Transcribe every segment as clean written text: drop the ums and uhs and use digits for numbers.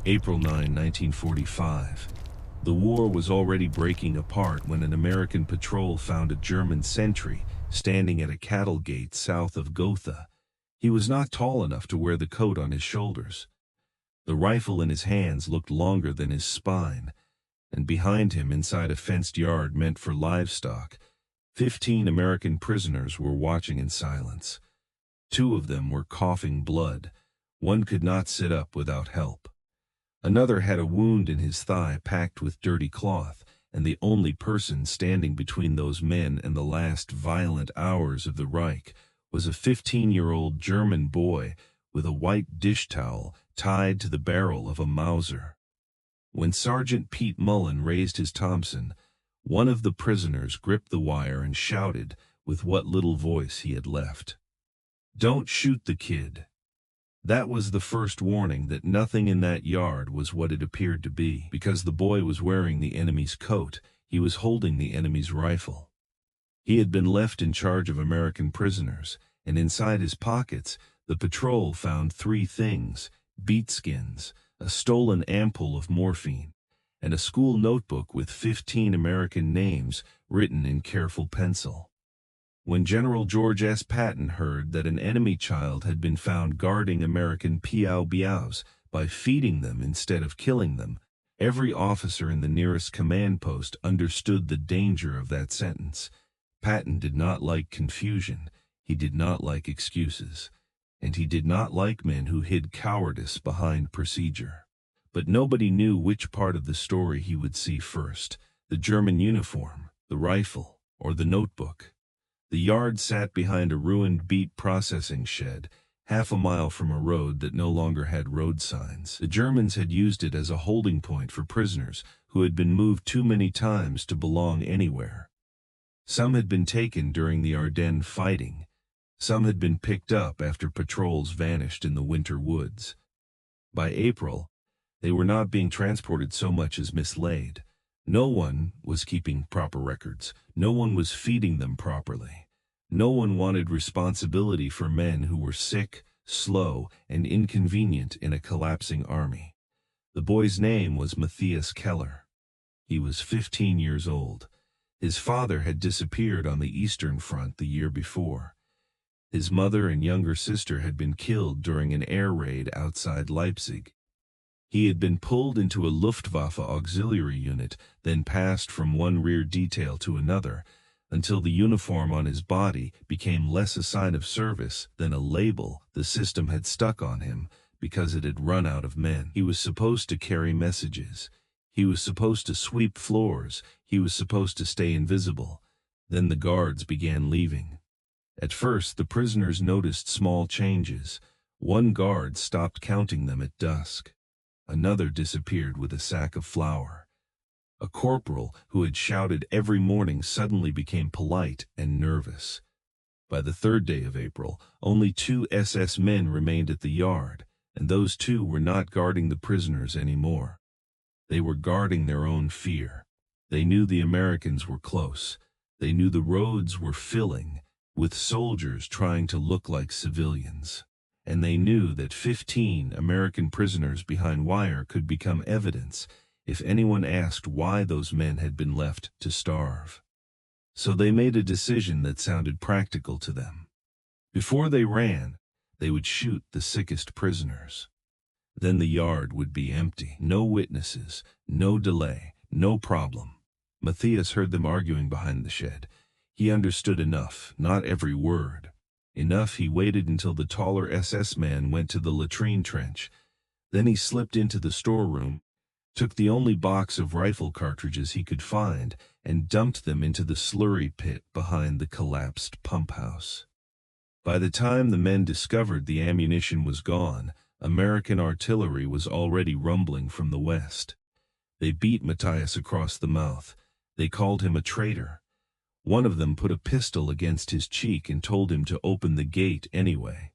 April 9, 1945. The war was already breaking apart when an American patrol found a German sentry standing at a cattle gate south of Gotha. He was not tall enough to wear the coat on his shoulders. The rifle in his hands looked longer than his spine, and behind him, inside a fenced yard meant for livestock, 15 American prisoners were watching in silence. 2 of them were coughing blood. One could not sit up without help. Another had a wound in his thigh packed with dirty cloth, and the only person standing between those men and the last violent hours of the Reich was a 15-year-old German boy with a white dish towel tied to the barrel of a Mauser. When Sergeant Pete Mullen raised his Thompson, one of the prisoners gripped the wire and shouted with what little voice he had left, "Don't shoot the kid." That was the first warning that nothing in that yard was what it appeared to be. Because the boy was wearing the enemy's coat, he was holding the enemy's rifle. He had been left in charge of American prisoners, and inside his pockets, the patrol found 3 things: beetskins, a stolen ampoule of morphine, and a school notebook with 15 American names written in careful pencil. When General George S. Patton heard that an enemy child had been found guarding American POWs by feeding them instead of killing them, every officer in the nearest command post understood the danger of that sentence. Patton did not like confusion, he did not like excuses, and he did not like men who hid cowardice behind procedure. But nobody knew which part of the story he would see first: the German uniform, the rifle, or the notebook. The yard sat behind a ruined beet processing shed, half a mile from a road that no longer had road signs. The Germans had used it as a holding point for prisoners who had been moved too many times to belong anywhere. Some had been taken during the Ardennes fighting. Some had been picked up after patrols vanished in the winter woods. By April, they were not being transported so much as mislaid. No one was keeping proper records. No one was feeding them properly. No one wanted responsibility for men who were sick, slow, and inconvenient in a collapsing army. The boy's name was Matthias Keller. He was 15 years old. His father had disappeared on the Eastern Front the year before. His mother and younger sister had been killed during an air raid outside Leipzig. He had been pulled into a Luftwaffe auxiliary unit, then passed from one rear detail to another, until the uniform on his body became less a sign of service than a label the system had stuck on him because it had run out of men. He was supposed to carry messages. He was supposed to sweep floors. He was supposed to stay invisible. Then the guards began leaving. At first, the prisoners noticed small changes. One guard stopped counting them at dusk. Another disappeared with a sack of flour. A corporal who had shouted every morning suddenly became polite and nervous. By the 3rd day of April, only 2 SS men remained at the yard, and those 2 were not guarding the prisoners anymore. They were guarding their own fear. They knew the Americans were close. They knew the roads were filling with soldiers trying to look like civilians. And they knew that 15 American prisoners behind wire could become evidence if anyone asked why those men had been left to starve. So they made a decision that sounded practical to them. Before they ran, they would shoot the sickest prisoners. Then the yard would be empty. No witnesses, no delay, no problem. Matthias heard them arguing behind the shed. He understood enough, not every word. Enough he waited until the taller SS man went to the latrine trench. Then he slipped into the storeroom, took the only box of rifle cartridges he could find, and dumped them into the slurry pit behind the collapsed pump house. By the time the men discovered the ammunition was gone, American artillery was already rumbling from the west. They beat Matthias across the mouth. They called him a traitor. One of them put a pistol against his cheek and told him to open the gate anyway.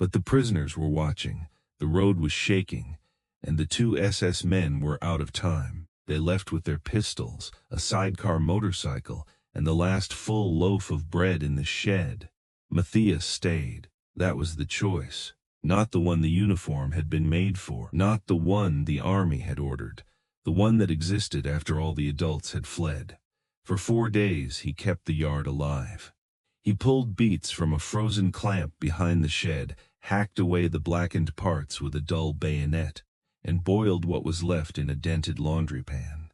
But the prisoners were watching. The road was shaking, and the 2 SS men were out of time. They left with their pistols, a sidecar motorcycle, and the last full loaf of bread in the shed. Matthias stayed. That was the choice. Not the one the uniform had been made for, not the one the army had ordered, the one that existed after all the adults had fled. For 4 days he kept the yard alive. He pulled beets from a frozen clamp behind the shed, hacked away the blackened parts with a dull bayonet, and boiled what was left in a dented laundry pan.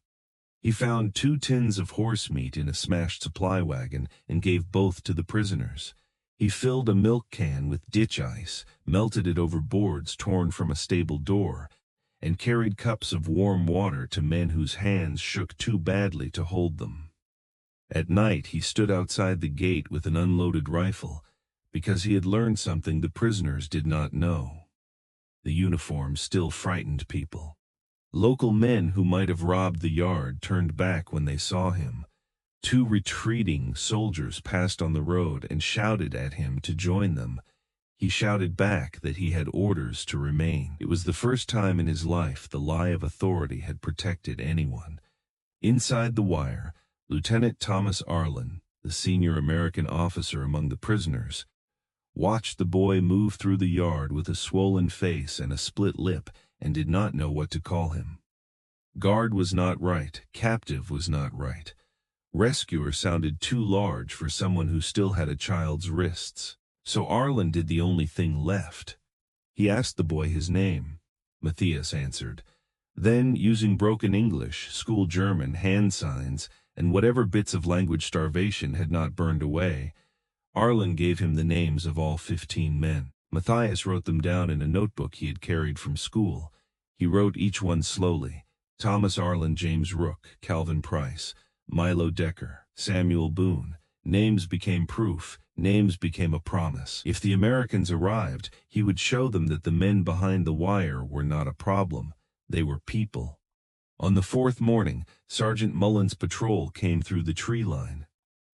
He found 2 tins of horse meat in a smashed supply wagon and gave both to the prisoners. He filled a milk can with ditch ice, melted it over boards torn from a stable door, and carried cups of warm water to men whose hands shook too badly to hold them. At night he stood outside the gate with an unloaded rifle, because he had learned something the prisoners did not know. The uniform still frightened people. Local men who might have robbed the yard turned back when they saw him. 2 retreating soldiers passed on the road and shouted at him to join them. He shouted back that he had orders to remain. It was the first time in his life the lie of authority had protected anyone. Inside the wire, Lieutenant Thomas Arlen, the senior American officer among the prisoners, watched the boy move through the yard with a swollen face and a split lip and did not know what to call him. Guard was not right. Captive was not right. Rescuer sounded too large for someone who still had a child's wrists. So Arlen did the only thing left. He asked the boy his name. Matthias answered. Then, using broken English, school German, hand signs, and whatever bits of language starvation had not burned away, Arlen gave him the names of all 15 men. Matthias wrote them down in a notebook he had carried from school. He wrote each one slowly. Thomas Arlen, James Rook, Calvin Price, Milo Decker, Samuel Boone. Names became proof. Names became a promise. If the Americans arrived, he would show them that the men behind the wire were not a problem. They were people. On the 4th morning, Sergeant Mullen's patrol came through the tree line.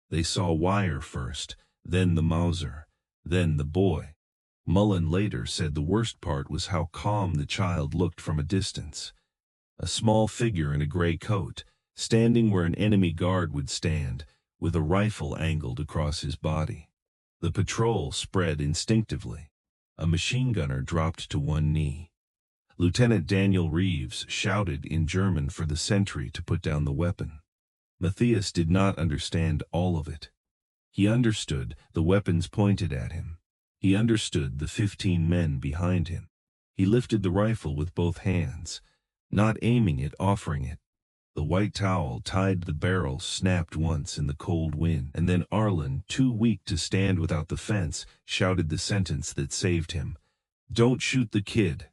They saw Wire first, then the Mauser, then the boy. Mullen later said the worst part was how calm the child looked from a distance. A small figure in a gray coat, standing where an enemy guard would stand, with a rifle angled across his body. The patrol spread instinctively. A machine gunner dropped to one knee. Lieutenant Daniel Reeves shouted in German for the sentry to put down the weapon. Matthias did not understand all of it. He understood the weapons pointed at him. He understood the 15 men behind him. He lifted the rifle with both hands, not aiming it, offering it. The white towel tied to the barrel snapped once in the cold wind, and then Arlen, too weak to stand without the fence, shouted the sentence that saved him. "Don't shoot the kid."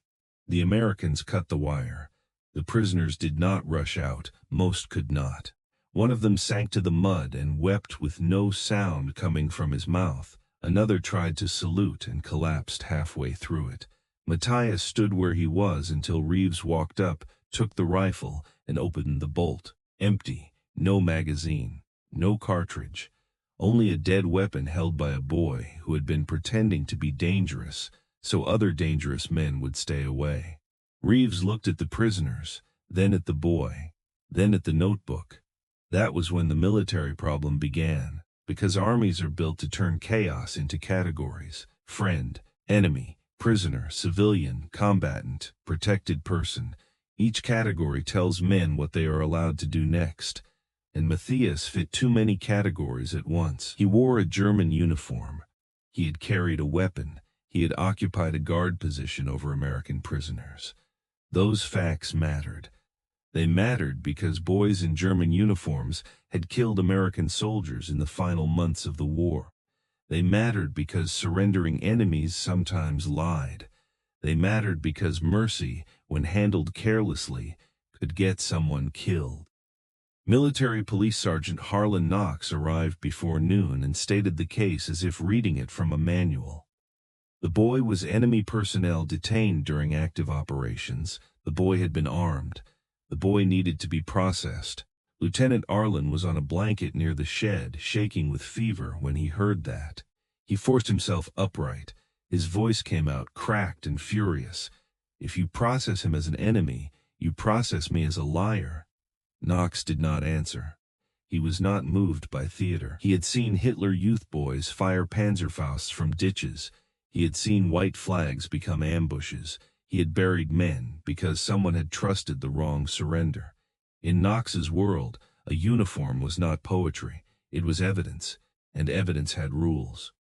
The Americans cut the wire. The prisoners did not rush out. Most could not. One of them sank to the mud and wept with no sound coming from his mouth. Another tried to salute and collapsed halfway through it. Matthias stood where he was until Reeves walked up, took the rifle, and opened the bolt. Empty. No magazine. No cartridge. Only a dead weapon held by a boy who had been pretending to be dangerous, so other dangerous men would stay away. Reeves looked at the prisoners, then at the boy, then at the notebook. That was when the military problem began, because armies are built to turn chaos into categories: friend, enemy, prisoner, civilian, combatant, protected person. Each category tells men what they are allowed to do next, and Matthias fit too many categories at once. He wore a German uniform. He had carried a weapon. He had occupied a guard position over American prisoners. Those facts mattered. They mattered because boys in German uniforms had killed American soldiers in the final months of the war. They mattered because surrendering enemies sometimes lied. They mattered because mercy, when handled carelessly, could get someone killed. Military Police Sergeant Harlan Knox arrived before noon and stated the case as if reading it from a manual. The boy was enemy personnel detained during active operations. The boy had been armed. The boy needed to be processed. Lieutenant Arlen was on a blanket near the shed, shaking with fever when he heard that. He forced himself upright. His voice came out cracked and furious. "If you process him as an enemy, you process me as a liar." Knox did not answer. He was not moved by theater. He had seen Hitler Youth boys fire Panzerfausts from ditches. He had seen white flags become ambushes. He had buried men because someone had trusted the wrong surrender. In Knox's world, a uniform was not poetry, it was evidence, and evidence had rules.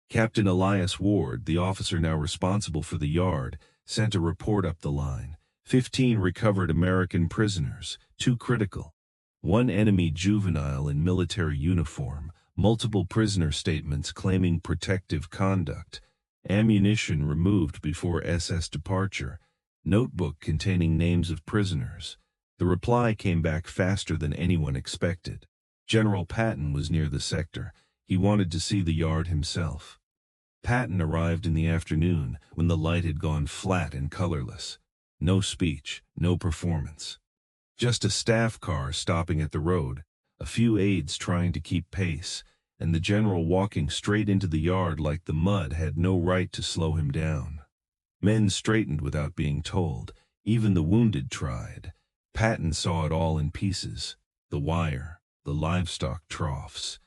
Captain Elias Ward, the officer now responsible for the yard, sent a report up the line. 15 recovered American prisoners, 2 critical. 1 enemy juvenile in military uniform, multiple prisoner statements claiming protective conduct, ammunition removed before SS departure, notebook containing names of prisoners. The reply came back faster than anyone expected. General Patton was near the sector. He wanted to see the yard himself. Patton arrived in the afternoon when the light had gone flat and colorless. No speech, no performance. Just a staff car stopping at the road, a few aides trying to keep pace, and the general walking straight into the yard like the mud had no right to slow him down. Men straightened without being told. Even the wounded tried. Patton saw it all in pieces. The wire, the livestock troughs,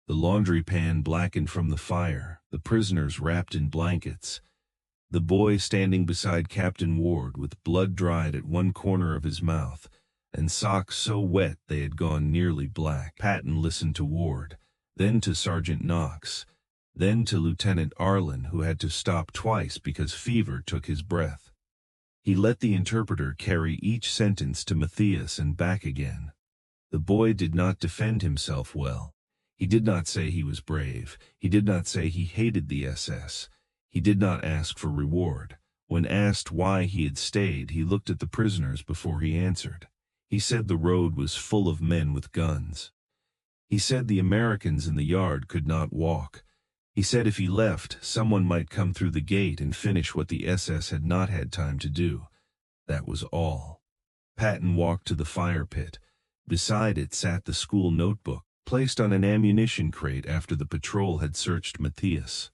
the laundry pan blackened from the fire, the prisoners wrapped in blankets, the boy standing beside Captain Ward with blood dried at one corner of his mouth, and socks so wet they had gone nearly black. Patton listened to Ward, then to Sergeant Knox, then to Lieutenant Arlen, who had to stop twice because fever took his breath. He let the interpreter carry each sentence to Matthias and back again. The boy did not defend himself well. He did not say he was brave. He did not say he hated the SS. He did not ask for reward. When asked why he had stayed, he looked at the prisoners before he answered. He said the road was full of men with guns. He said the Americans in the yard could not walk. He said if he left, someone might come through the gate and finish what the SS had not had time to do. That was all. Patton walked to the fire pit. Beside it sat the school notebook, placed on an ammunition crate after the patrol had searched Matthias.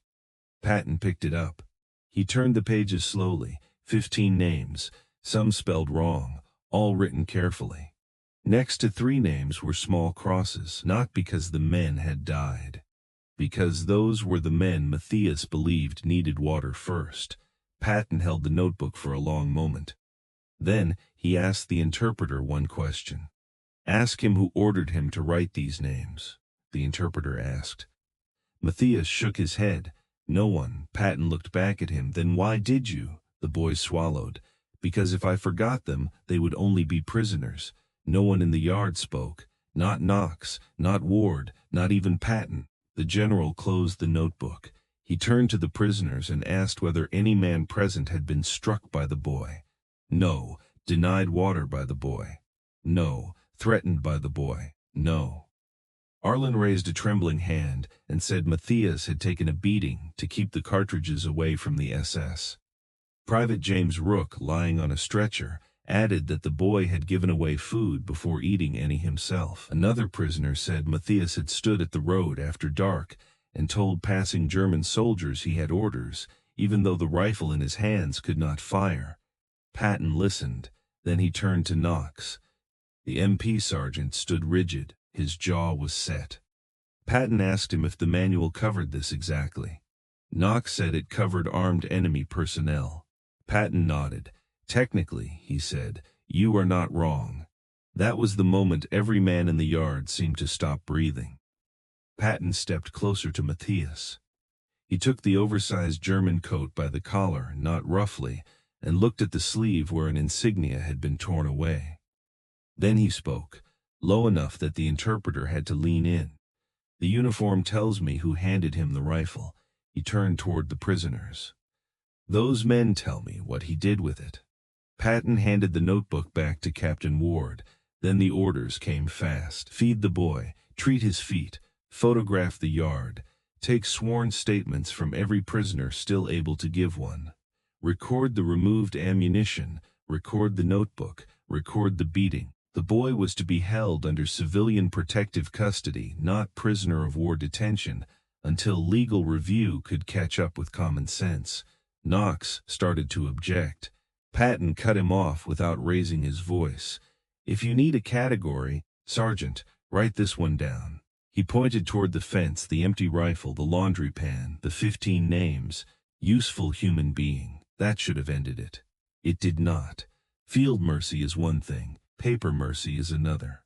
Patton picked it up. He turned the pages slowly. 15 names, some spelled wrong, all written carefully. Next to 3 names were small crosses, not because the men had died, because those were the men Matthias believed needed water first. Patton held the notebook for a long moment. Then he asked the interpreter one question. "Ask him who ordered him to write these names," the interpreter asked. Matthias shook his head. "No one." Patton looked back at him. "Then why did you?" The boy swallowed. "Because if I forgot them, they would only be prisoners." No one in the yard spoke. Not Knox, not Ward, not even Patton. The general closed the notebook. He turned to the prisoners and asked whether any man present had been struck by the boy. No. Denied water by the boy. No. Threatened by the boy. No. Arlen raised a trembling hand and said Matthias had taken a beating to keep the cartridges away from the SS. Private James Rook, lying on a stretcher, added that the boy had given away food before eating any himself. Another prisoner said Matthias had stood at the road after dark and told passing German soldiers he had orders, even though the rifle in his hands could not fire. Patton listened. Then he turned to Knox. The MP sergeant stood rigid. His jaw was set. Patton asked him if the manual covered this exactly. Knox said it covered armed enemy personnel. Patton nodded. "Technically," he said, "you are not wrong." That was the moment every man in the yard seemed to stop breathing. Patton stepped closer to Matthias. He took the oversized German coat by the collar, not roughly, and looked at the sleeve where an insignia had been torn away. Then he spoke, low enough that the interpreter had to lean in. "The uniform tells me who handed him the rifle." He turned toward the prisoners. "Those men tell me what he did with it." Patton handed the notebook back to Captain Ward. Then the orders came fast. "Feed the boy, treat his feet, photograph the yard, take sworn statements from every prisoner still able to give one. Record the removed ammunition, record the notebook, record the beating." The boy was to be held under civilian protective custody, not prisoner of war detention, until legal review could catch up with common sense. Knox started to object. Patton cut him off without raising his voice. "If you need a category, Sergeant, write this one down." He pointed toward the fence, the empty rifle, the laundry pan, the 15 names. Useful human being, that should have ended it. It did not. Field mercy is one thing, paper mercy is another.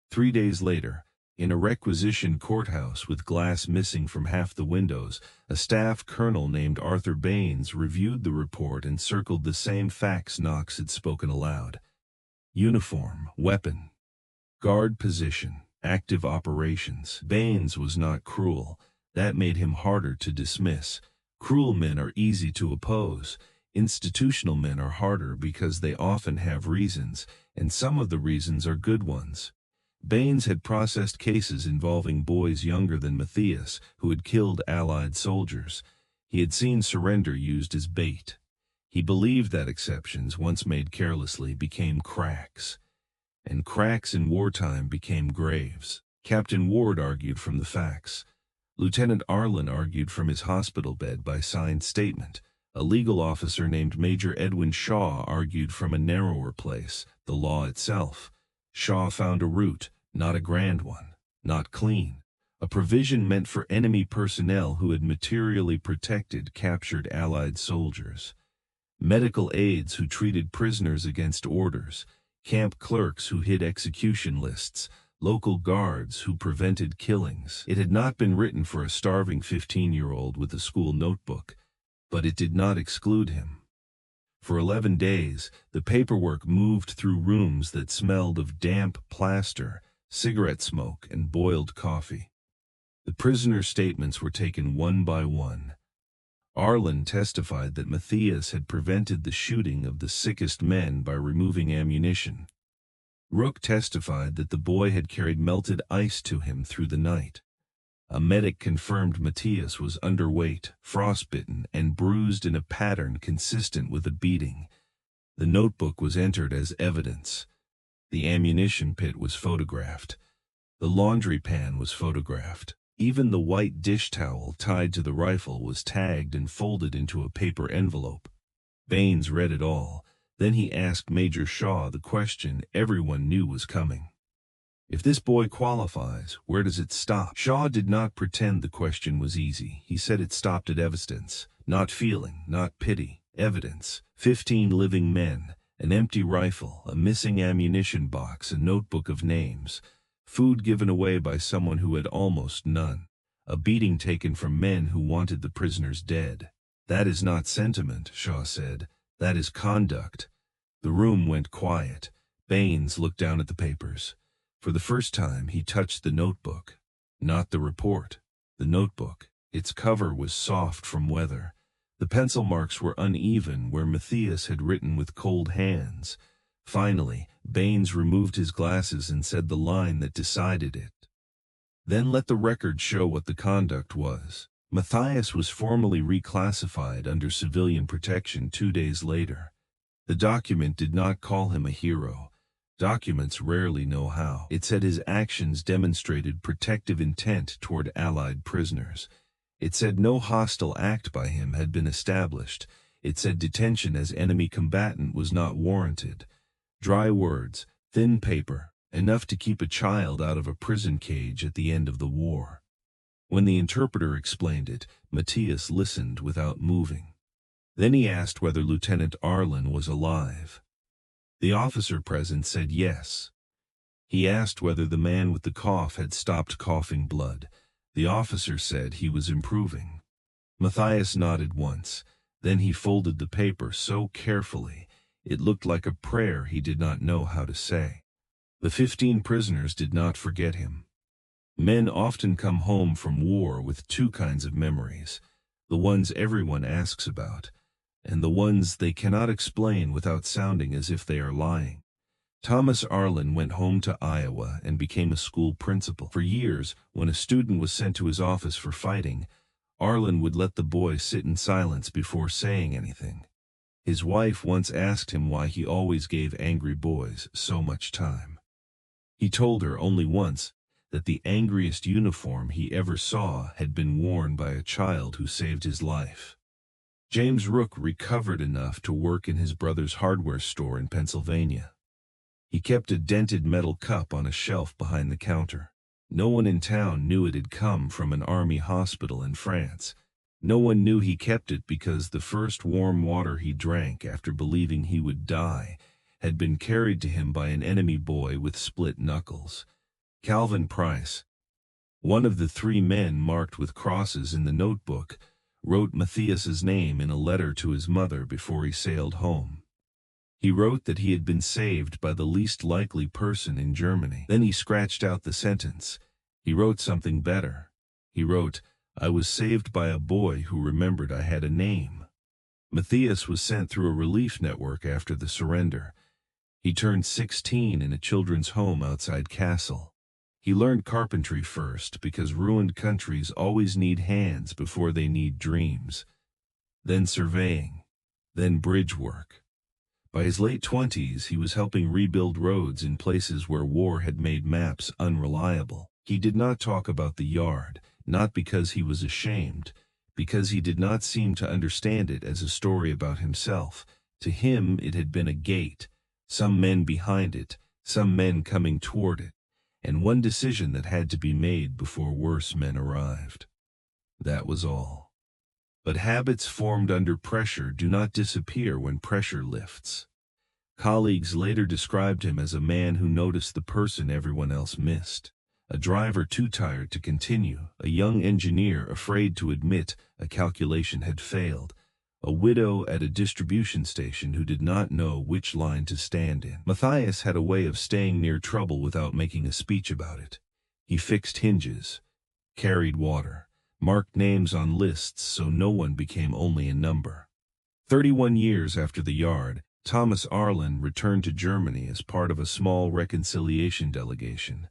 3 days later, in a requisition courthouse with glass missing from half the windows, a staff colonel named Arthur Baines reviewed the report and circled the same facts Knox had spoken aloud. Uniform, weapon, guard position, active operations. Baines was not cruel. That made him harder to dismiss. Cruel men are easy to oppose. Institutional men are harder because they often have reasons, and some of the reasons are good ones. Baines had processed cases involving boys younger than Matthias who had killed Allied soldiers. He had seen surrender used as bait. He believed that exceptions, once made carelessly, became cracks. And cracks in wartime became graves. Captain Ward argued from the facts. Lieutenant Arlen argued from his hospital bed by signed statement. A legal officer named Major Edwin Shaw argued from a narrower place, the law itself. Shaw found a route, not a grand one, not clean. A provision meant for enemy personnel who had materially protected captured Allied soldiers. Medical aides who treated prisoners against orders. Camp clerks who hid execution lists. Local guards who prevented killings. It had not been written for a starving 15-year-old with a school notebook, but it did not exclude him. For 11 days, the paperwork moved through rooms that smelled of damp plaster, cigarette smoke, and boiled coffee. The prisoner statements were taken one by one. Arlen testified that Matthias had prevented the shooting of the sickest men by removing ammunition. Rook testified that the boy had carried melted ice to him through the night. A medic confirmed Matthias was underweight, frostbitten, and bruised in a pattern consistent with a beating. The notebook was entered as evidence. The ammunition pit was photographed. The laundry pan was photographed. Even the white dish towel tied to the rifle was tagged and folded into a paper envelope. Baines read it all. Then he asked Major Shaw the question everyone knew was coming. If this boy qualifies, where does it stop? Shaw did not pretend the question was easy. He said it stopped at evidence, not feeling, not pity. Evidence. 15 living men, an empty rifle, a missing ammunition box, a notebook of names, food given away by someone who had almost none, a beating taken from men who wanted the prisoners dead. That is not sentiment, Shaw said. That is conduct. The room went quiet. Baines looked down at the papers. For the first time, he touched the notebook. Not the report. The notebook. Its cover was soft from weather. The pencil marks were uneven where Matthias had written with cold hands. Finally, Baines removed his glasses and said the line that decided it. Then let the record show what the conduct was. Matthias was formally reclassified under civilian protection 2 days later. The document did not call him a hero. Documents rarely know how. It said his actions demonstrated protective intent toward Allied prisoners. It said no hostile act by him had been established. It said detention as enemy combatant was not warranted. Dry words, thin paper, enough to keep a child out of a prison cage at the end of the war. When the interpreter explained it, Matthias listened without moving. Then he asked whether Lieutenant Arlen was alive. The officer present said yes. He asked whether the man with the cough had stopped coughing blood. The officer said he was improving. Matthias nodded once. Then he folded the paper so carefully, it looked like a prayer he did not know how to say. The 15 prisoners did not forget him. Men often come home from war with 2 kinds of memories, the ones everyone asks about, and the ones they cannot explain without sounding as if they are lying. Thomas Arlen went home to Iowa and became a school principal. For years, when a student was sent to his office for fighting, Arlen would let the boy sit in silence before saying anything. His wife once asked him why he always gave angry boys so much time. He told her only once that the angriest uniform he ever saw had been worn by a child who saved his life. James Rook recovered enough to work in his brother's hardware store in Pennsylvania. He kept a dented metal cup on a shelf behind the counter. No one in town knew it had come from an army hospital in France. No one knew he kept it because the first warm water he drank after believing he would die had been carried to him by an enemy boy with split knuckles. Calvin Price, one of the 3 men marked with crosses in the notebook, wrote Matthias's name in a letter to his mother before he sailed home. He wrote that he had been saved by the least likely person in Germany. Then he scratched out the sentence. He wrote something better. He wrote, "I was saved by a boy who remembered I had a name." Matthias was sent through a relief network after the surrender. He turned 16 in a children's home outside Kassel. He learned carpentry first because ruined countries always need hands before they need dreams. Then surveying. Then bridge work. By his late 20s, he was helping rebuild roads in places where war had made maps unreliable. He did not talk about the yard, not because he was ashamed, because he did not seem to understand it as a story about himself. To him, it had been a gate, some men behind it, some men coming toward it, and one decision that had to be made before worse men arrived. That was all. But habits formed under pressure do not disappear when pressure lifts. Colleagues later described him as a man who noticed the person everyone else missed. A driver too tired to continue, a young engineer afraid to admit a calculation had failed, a widow at a distribution station who did not know which line to stand in. Matthias had a way of staying near trouble without making a speech about it. He fixed hinges, carried water, marked names on lists so no one became only a number. 31 years after the yard, Thomas Arlen returned to Germany as part of a small reconciliation delegation.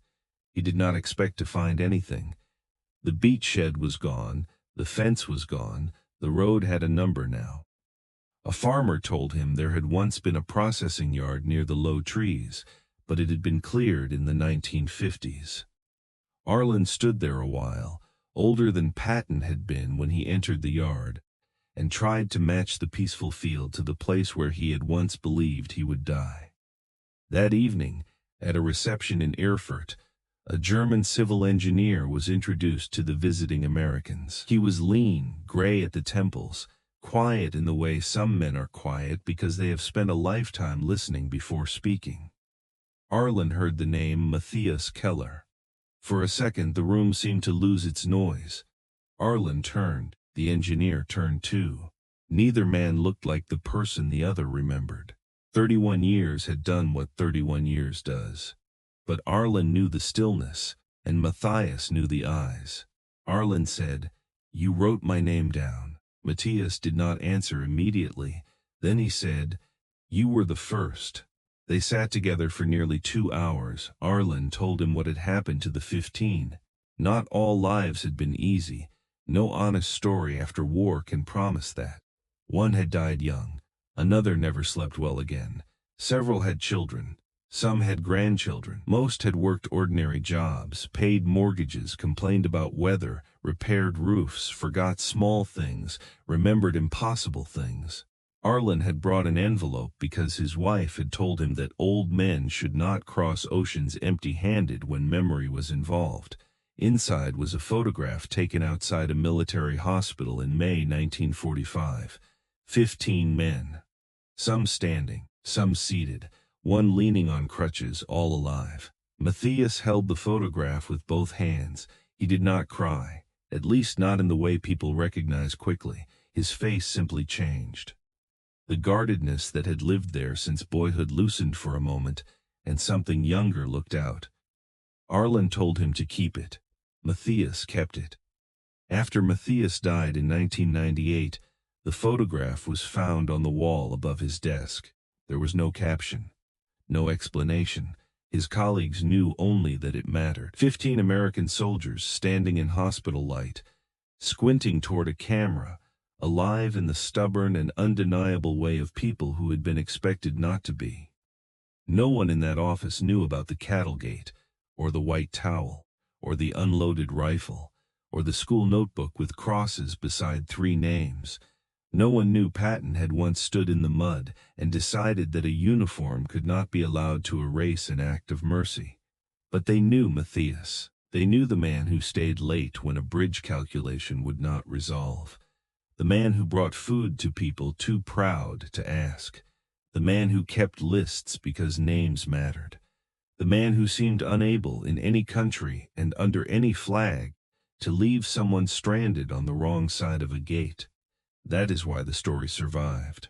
He did not expect to find anything. The beach shed was gone, the fence was gone, the road had a number now. A farmer told him there had once been a processing yard near the low trees, but it had been cleared in the 1950s. Arlen stood there a while, older than Patton had been when he entered the yard, and tried to match the peaceful field to the place where he had once believed he would die. That evening, at a reception in Erfurt, a German civil engineer was introduced to the visiting Americans. He was lean, gray at the temples, quiet in the way some men are quiet because they have spent a lifetime listening before speaking. Arlen heard the name Matthias Keller. For a second the room seemed to lose its noise. Arlen turned, the engineer turned too. Neither man looked like the person the other remembered. 31 years had done what 31 years does. But Arlen knew the stillness, and Matthias knew the eyes. Arlen said, "You wrote my name down." Matthias did not answer immediately. Then he said, "You were the first." They sat together for nearly 2 hours. Arlen told him what had happened to the 15. Not all lives had been easy. No honest story after war can promise that. One had died young. Another never slept well again. Several had children. Some had grandchildren. Most had worked ordinary jobs, paid mortgages, complained about weather, repaired roofs, forgot small things, remembered impossible things. Arlen had brought an envelope because his wife had told him that old men should not cross oceans empty-handed when memory was involved. Inside was a photograph taken outside a military hospital in May 1945. 15 men. Some standing, some seated. One leaning on crutches, all alive. Matthias held the photograph with both hands. He did not cry, at least not in the way people recognize quickly. His face simply changed. The guardedness that had lived there since boyhood loosened for a moment, and something younger looked out. Arlen told him to keep it. Matthias kept it. After Matthias died in 1998, the photograph was found on the wall above his desk. There was no caption. No explanation. His colleagues knew only that it mattered. 15 American soldiers standing in hospital light, squinting toward a camera, alive in the stubborn and undeniable way of people who had been expected not to be. No one in that office knew about the cattle gate, or the white towel, or the unloaded rifle, or the school notebook with crosses beside 3 names. No one knew Patton had once stood in the mud and decided that a uniform could not be allowed to erase an act of mercy. But they knew Matthias. They knew the man who stayed late when a bridge calculation would not resolve. The man who brought food to people too proud to ask. The man who kept lists because names mattered. The man who seemed unable in any country and under any flag to leave someone stranded on the wrong side of a gate. That is why the story survived.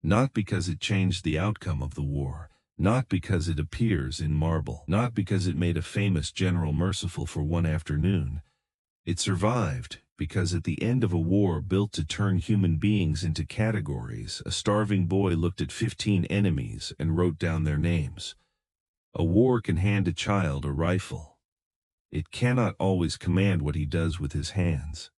Not because it changed the outcome of the war, not because it appears in marble, not because it made a famous general merciful for one afternoon. It survived because at the end of a war built to turn human beings into categories, a starving boy looked at 15 enemies and wrote down their names. A war can hand a child a rifle. It cannot always command what he does with his hands.